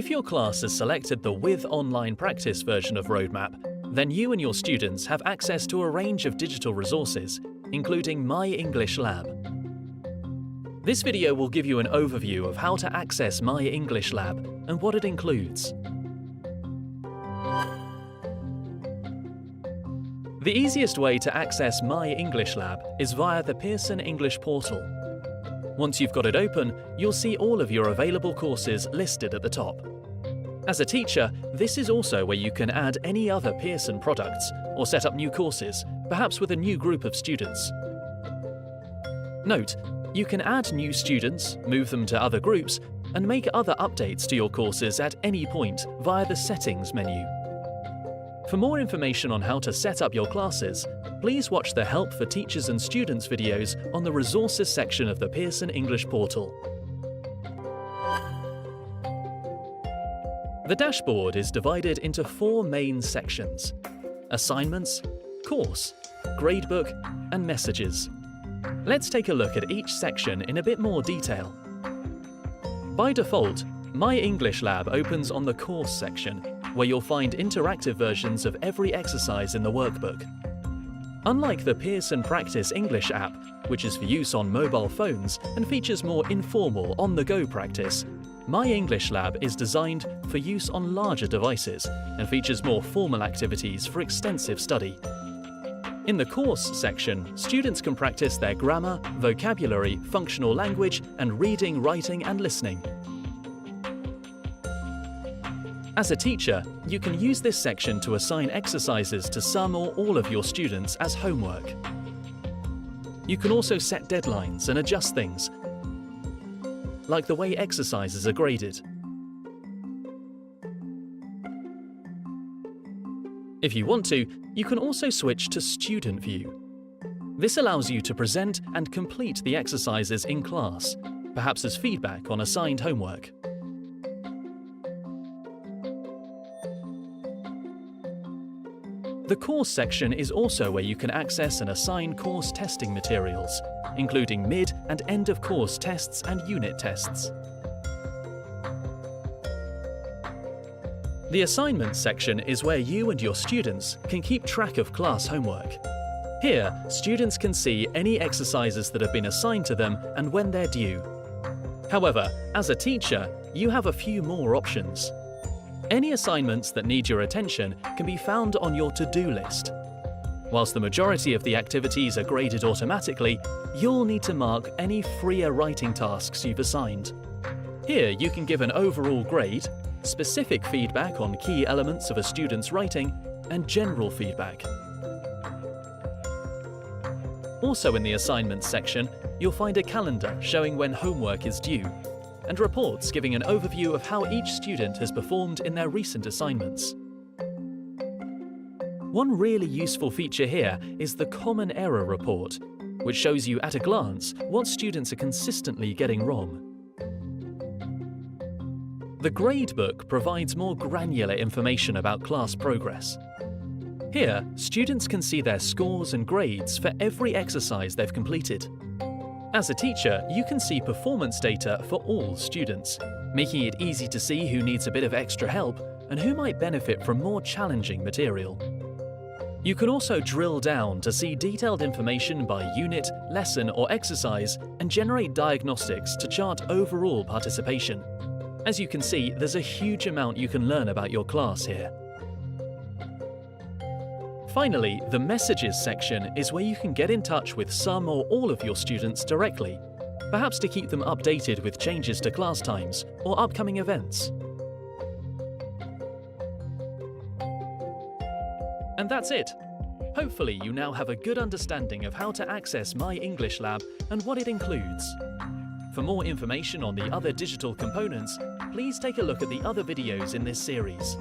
If your class has selected the With Online Practice version of Roadmap, then you and your students have access to a range of digital resources, including MyEnglishLab. This video will give you an overview of how to access MyEnglishLab and what it includes. The easiest way to access MyEnglishLab is via the Pearson English portal. Once you've got it open, you'll see all of your available courses listed at the top. As a teacher, this is also where you can add any other Pearson products or set up new courses, perhaps with a new group of students. Note, you can add new students, move them to other groups, and make other updates to your courses at any point via the Settings menu. For more information on how to set up your classes, please watch the Help for Teachers and Students videos on the Resources section of the Pearson English portal. The dashboard is divided into 4 main sections: Assignments, Course, Gradebook, and Messages. Let's take a look at each section in a bit more detail. By default, MyEnglishLab opens on the Course section, where you'll find interactive versions of every exercise in the workbook. Unlike the Pearson Practice English app, which is for use on mobile phones and features more informal, on-the-go practice, MyEnglishLab is designed for use on larger devices and features more formal activities for extensive study. In the Course section, students can practice their grammar, vocabulary, functional language, and reading, writing, and listening. As a teacher, you can use this section to assign exercises to some or all of your students as homework. You can also set deadlines and adjust things, like the way exercises are graded. If you want to, you can also switch to Student View. This allows you to present and complete the exercises in class, perhaps as feedback on assigned homework. The Course section is also where you can access and assign course testing materials, including mid- and end-of-course tests and unit tests. The Assignments section is where you and your students can keep track of class homework. Here, students can see any exercises that have been assigned to them and when they're due. However, as a teacher, you have a few more options. Any assignments that need your attention can be found on your to-do list. Whilst the majority of the activities are graded automatically, you'll need to mark any freer writing tasks you've assigned. Here you can give an overall grade, specific feedback on key elements of a student's writing, and general feedback. Also in the Assignments section, you'll find a calendar showing when homework is due, and reports giving an overview of how each student has performed in their recent assignments. One really useful feature here is the Common Error Report, which shows you at a glance what students are consistently getting wrong. The Gradebook provides more granular information about class progress. Here, students can see their scores and grades for every exercise they've completed. As a teacher, you can see performance data for all students, making it easy to see who needs a bit of extra help and who might benefit from more challenging material. You can also drill down to see detailed information by unit, lesson, or exercise and generate diagnostics to chart overall participation. As you can see, there's a huge amount you can learn about your class here. Finally, the Messages section is where you can get in touch with some or all of your students directly, perhaps to keep them updated with changes to class times or upcoming events. And that's it. Hopefully you now have a good understanding of how to access MyEnglishLab and what it includes. For more information on the other digital components, please take a look at the other videos in this series.